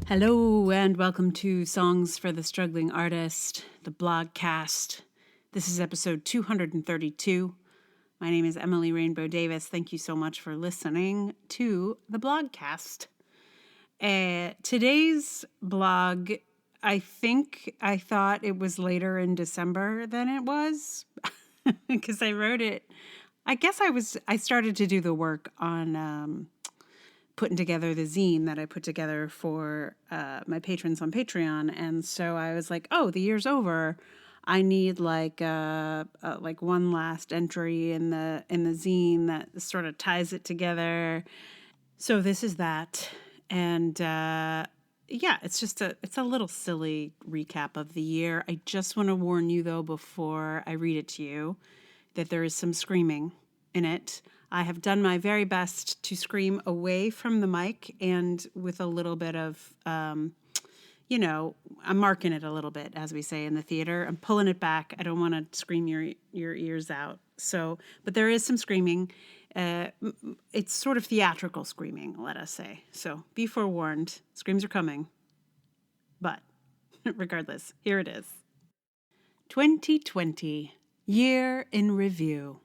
Hello and welcome to Songs for the Struggling Artist, the blogcast. This is episode 232. My name is Emily Rainbow Davis. Thank you so much for listening to the blogcast. Today's blog, I thought it was later in December than it was because I wrote it. I started to do the work on putting together the zine that I put together for my patrons on Patreon. And so I was like, oh, the year's over. I need like one last entry in the zine that sort of ties it together. So this is that. And it's a little silly recap of the year. I just want to warn you though, before I read it to you, that there is some screaming in it. I have done my very best to scream away from the mic and with a little bit of, I'm marking it a little bit, as we say in the theater. I'm pulling it back. I don't want to scream your ears out. So, but there is some screaming. It's sort of theatrical screaming, let us say. So be forewarned. Screams are coming. But regardless, here it is. 2020, year in review.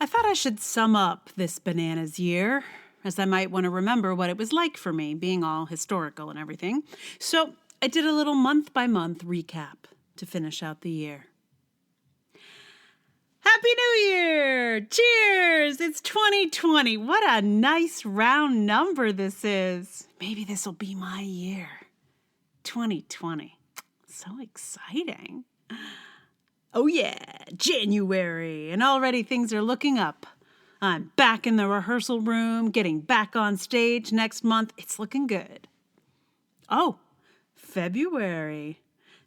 I thought I should sum up this bananas year, as I might want to remember what it was like for me, being all historical and everything. So I did a little month-by-month recap to finish out the year. Happy New Year! Cheers! It's 2020. What a nice round number this is. Maybe this will be my year. 2020. So exciting. Oh yeah, January, and already things are looking up. I'm back in the rehearsal room, getting back on stage next month. It's looking good. Oh, February.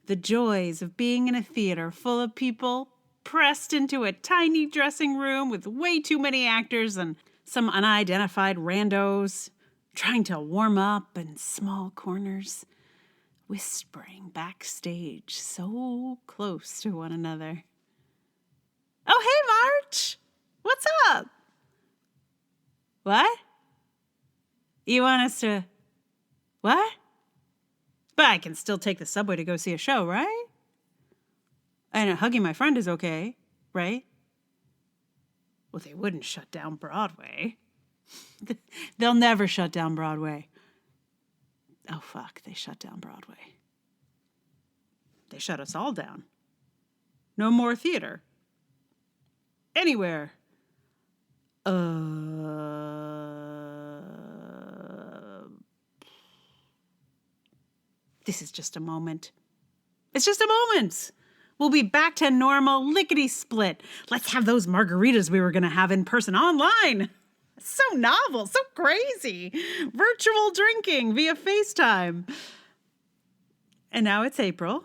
The joys of being in a theater full of people pressed into a tiny dressing room with way too many actors and some unidentified randos trying to warm up in small corners, whispering backstage so close to one another. Oh, hey, March! What's up? What? You want us to... What? But I can still take the subway to go see a show, right? And hugging my friend is okay, right? Well, they wouldn't shut down Broadway. They'll never shut down Broadway. Oh, fuck, they shut down Broadway. They shut us all down. No more theater. Anywhere. This is just a moment. It's just a moment. We'll be back to normal, lickety-split. Let's have those margaritas we were going to have in person online. So novel, so crazy. Virtual drinking via FaceTime. And now it's April.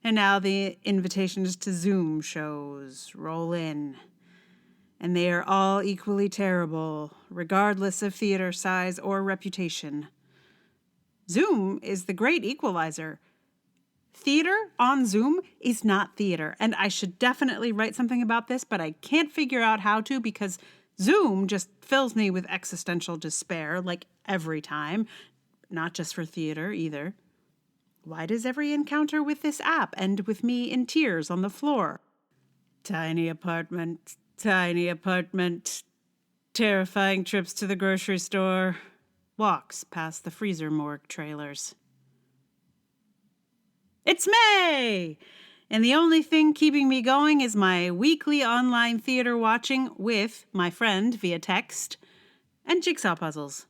And now the invitations to Zoom shows roll in. And they are all equally terrible, regardless of theater size or reputation. Zoom is the great equalizer. Theater on Zoom is not theater. And I should definitely write something about this, but I can't figure out how to because Zoom just fills me with existential despair, like every time. Not just for theater either. Why does every encounter with this app end with me in tears on the floor? Tiny apartment, terrifying trips to the grocery store, walks past the freezer morgue trailers. It's May! And the only thing keeping me going is my weekly online theater watching with my friend via text and jigsaw puzzles.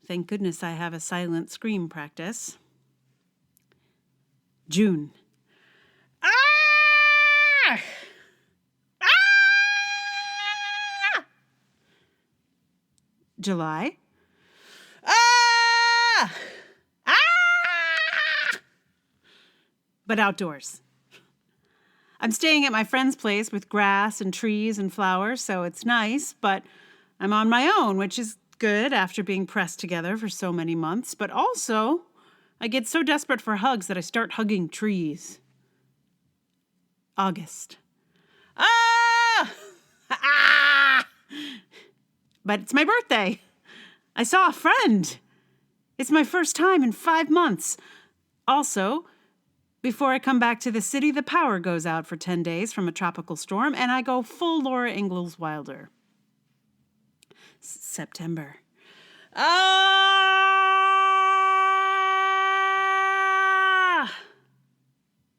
Thank goodness I have a silent scream practice. June. Ah! Ah! July. Ah! Ah! But outdoors. I'm staying at my friend's place with grass and trees and flowers, so it's nice, but I'm on my own, which is good after being pressed together for so many months, but also I get so desperate for hugs that I start hugging trees. August. Ah! Ah! But it's my birthday. I saw a friend. It's my first time in 5 months. Also, before I come back to the city, the power goes out for 10 days from a tropical storm, and I go full Laura Ingalls Wilder. September.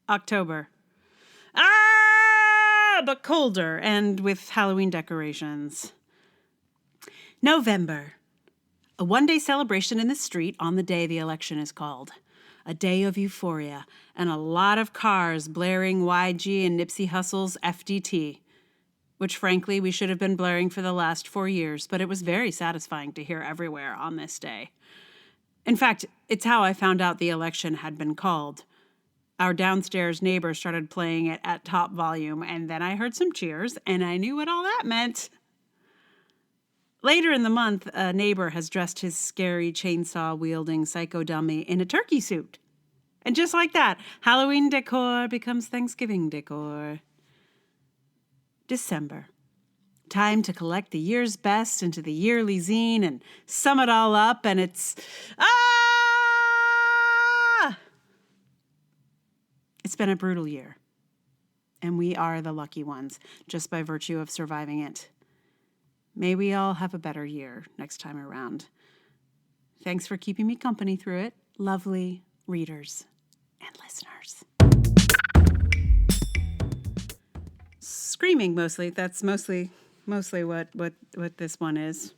October. But colder and with Halloween decorations. November. A one-day celebration in the street on the day the election is called. A day of euphoria and a lot of cars blaring YG and Nipsey Hussle's FDT, which frankly we should have been blaring for the last 4 years, but it was very satisfying to hear everywhere on this day. In fact, it's how I found out the election had been called. Our downstairs neighbor started playing it at top volume, and then I heard some cheers, and I knew what all that meant. Later in the month, a neighbor has dressed his scary chainsaw-wielding psycho dummy in a turkey suit. And just like that, Halloween decor becomes Thanksgiving decor. December. Time to collect the year's best into the yearly zine and sum it all up, and it's... It's been a brutal year. And we are the lucky ones, just by virtue of surviving it. May we all have a better year next time around. Thanks for keeping me company through it, lovely readers and listeners. Screaming mostly. That's mostly what this one is.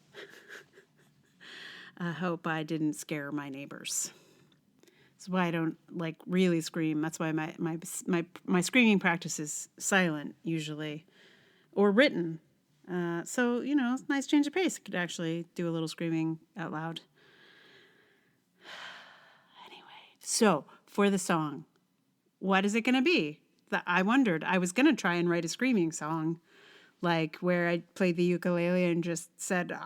I hope I didn't scare my neighbors. That's why I don't really scream. That's why my screaming practice is silent usually, or written. So, it's a nice change of pace. I could actually do a little screaming out loud. Anyway, so for the song, what is it going to be? I wondered. I was going to try and write a screaming song, where I played the ukulele and just said,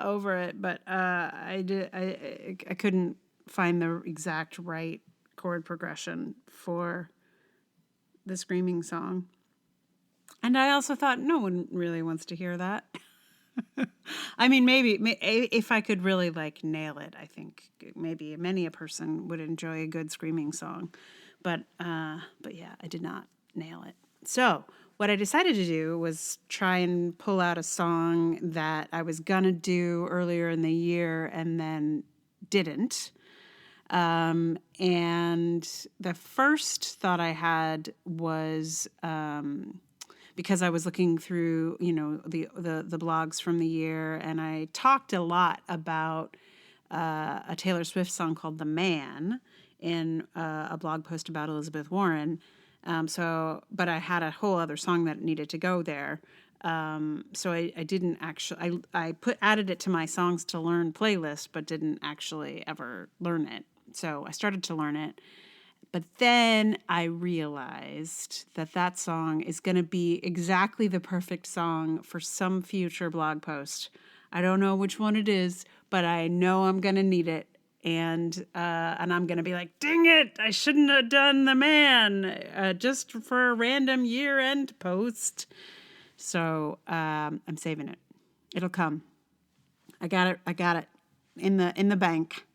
over it. But I couldn't find the exact right chord progression for the screaming song. And I also thought no one really wants to hear that. I mean, maybe if I could really nail it, I think maybe many a person would enjoy a good screaming song. But yeah, I did not nail it. So what I decided to do was try and pull out a song that I was gonna do earlier in the year and then didn't. And the first thought I had was because I was looking through, the blogs from the year, and I talked a lot about a Taylor Swift song called "The Man" in a blog post about Elizabeth Warren. But I had a whole other song that needed to go there. So I didn't actually, I added it to my songs to learn playlist, but didn't actually ever learn it. So I started to learn it. But then I realized that song is going to be exactly the perfect song for some future blog post. I don't know which one it is, but I know I'm going to need it. And I'm going to be like, dang it, I shouldn't have done "The Man" just for a random year-end post. So I'm saving it. It'll come. I got it in the bank.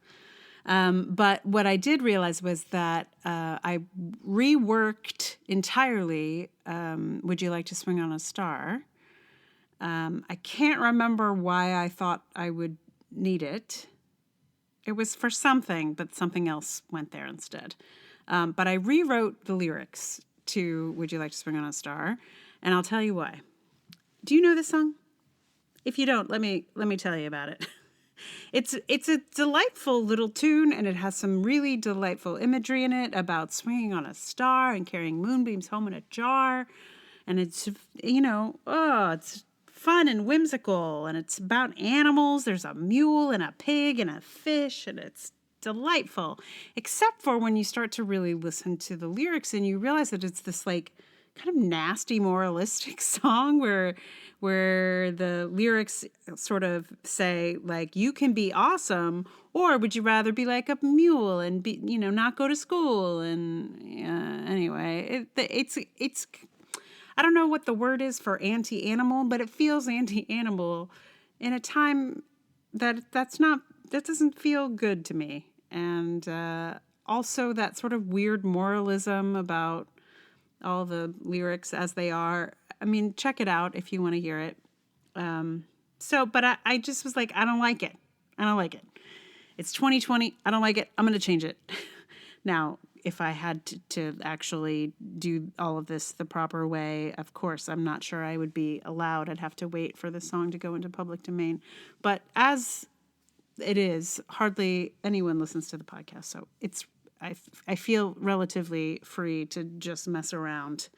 But what I did realize was that I reworked entirely "Would You Like to Swing on a Star." I can't remember why I thought I would need it. It was for something, but something else went there instead. But I rewrote the lyrics to "Would You Like to Swing on a Star," and I'll tell you why. Do you know this song? If you don't, let me tell you about it. It's a delightful little tune, and it has some really delightful imagery in it about swinging on a star and carrying moonbeams home in a jar. And it's, it's fun and whimsical, and it's about animals. There's a mule and a pig and a fish, and it's delightful. Except for when you start to really listen to the lyrics and you realize that it's this kind of nasty moralistic song where the lyrics sort of say you can be awesome, or would you rather be like a mule and be not go to school? And anyway, it's I don't know what the word is for anti-animal, but it feels anti-animal in a time that doesn't feel good to me. And also that sort of weird moralism about all the lyrics as they are. I mean, check it out if you want to hear it. But I just was like, I don't like it. I don't like it. It's 2020. I don't like it. I'm going to change it. Now, if I had to actually do all of this the proper way, of course, I'm not sure I would be allowed. I'd have to wait for the song to go into public domain. But as it is, hardly anyone listens to the podcast. So I feel relatively free to just mess around.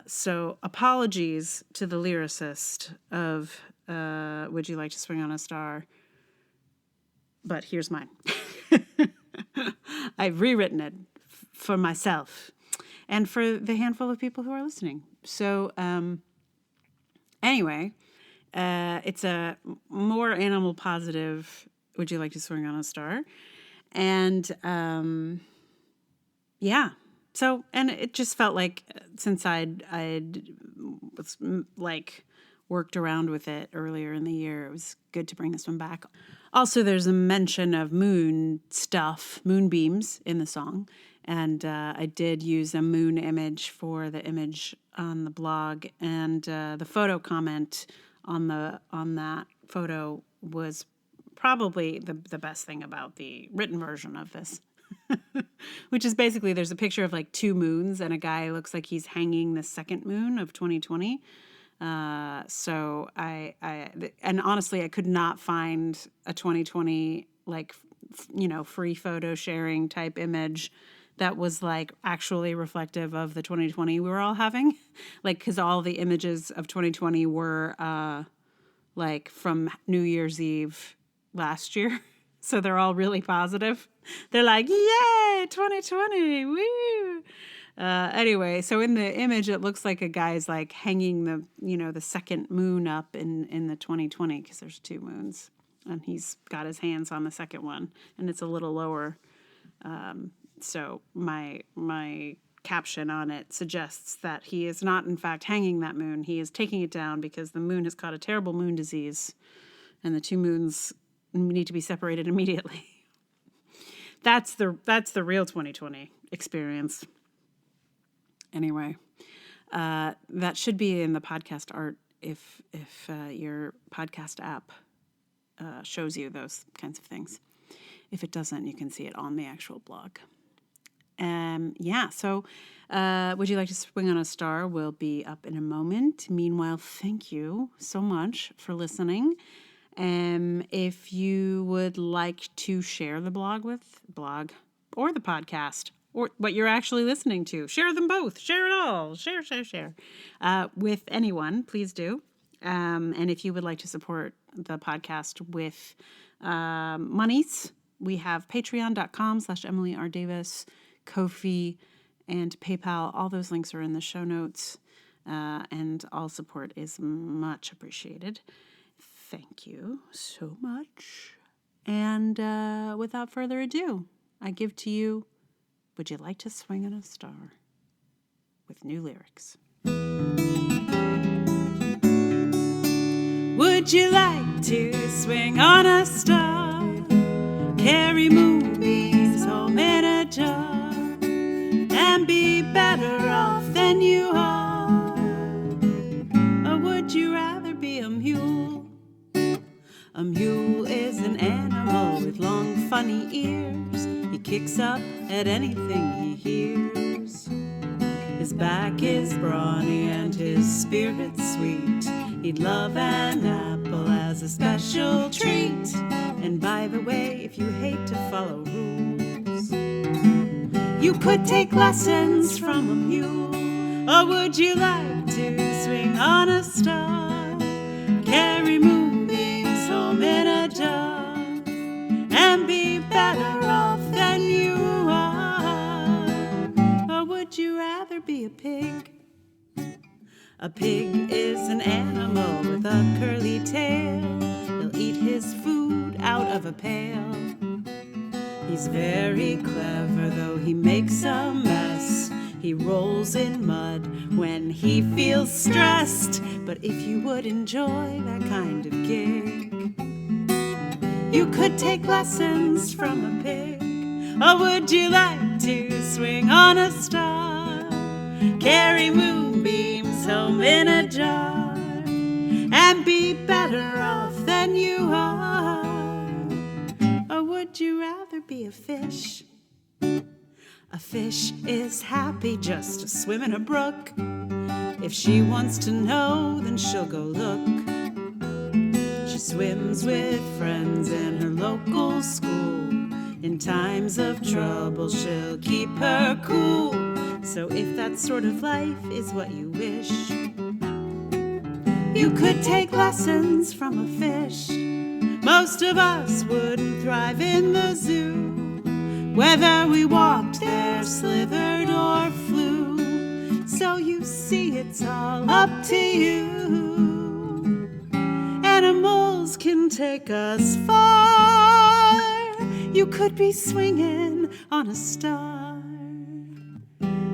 So apologies to the lyricist of Would You Like to Swing on a Star? But here's mine. I've rewritten it for myself and for the handful of people who are listening. So anyway, it's a more animal positive Would You Like to Swing on a Star? And yeah. So, and it just felt like since I'd was like worked around with it earlier in the year, it was good to bring this one back. Also, there's a mention of moonbeams in the song. And I did use a moon image for the image on the blog. And the photo comment on that photo was probably the best thing about the written version of this. Which is basically there's a picture of like two moons and a guy looks like he's hanging the second moon of 2020. So and honestly, I could not find a 2020 like free photo sharing type image that was like actually reflective of the 2020 we were all having. Like, because all the images of 2020 were like from New Year's Eve last year. So they're all really positive. They're like, yay, 2020, woo. Anyway, so in the image, it looks like a guy's like hanging the second moon up in the 2020 because there's two moons. And he's got his hands on the second one and it's a little lower. So my caption on it suggests that he is not in fact hanging that moon. He is taking it down because the moon has caught a terrible moon disease and the two moons need to be separated immediately. That's the real 2020 experience. Anyway, that should be in the podcast art if your podcast app shows you those kinds of things. If it doesn't, you can see it on the actual blog. So Would You Like to Swing on a Star will be up in a moment. Meanwhile, thank you so much for listening. If you would like to share the blog or the podcast or what you're actually listening to, share them both, share it all, share, with anyone, please do. And if you would like to support the podcast with, monies, we have patreon.com/Emily R. Davis, Ko-fi, and PayPal. All those links are in the show notes. And all support is much appreciated. Thank you so much. And without further ado, I give to you, Would You Like to Swing on a Star? With new lyrics. Would you like to swing on a star? Carry moonbeams home in a jar and be better off than you are? Or would you rather be a mule? A mule is an animal with long, funny ears. He kicks up at anything he hears. His back is brawny and his spirit's sweet. He'd love an apple as a special treat. And by the way, if you hate to follow rules, you could take lessons from a mule. Or would you like to swing on a star? Carry moonbeams home in a jar and be better off than you are? Or would you rather be a pig? A pig is an animal with a curly tail. He'll eat his food out of a pail. He's very clever, though he makes a mess. He rolls in mud when he feels stressed. But if you would enjoy that kind of gig, You could take lessons from a pig. Or would you like to swing on a star? Carry moonbeams home in a jar and be better off than you are? Or would you rather be a fish? A fish is happy just to swim in a brook. If she wants to know, then she'll go look. She swims with friends in her local school. In times of trouble, she'll keep her cool. So if that sort of life is what you wish, you could take lessons from a fish. Most of us wouldn't thrive in the zoo, whether we walked there, slithered, or flew. So you see, it's all up to you. Animals can take us far. You could be swinging on a star.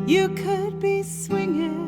You could be swinging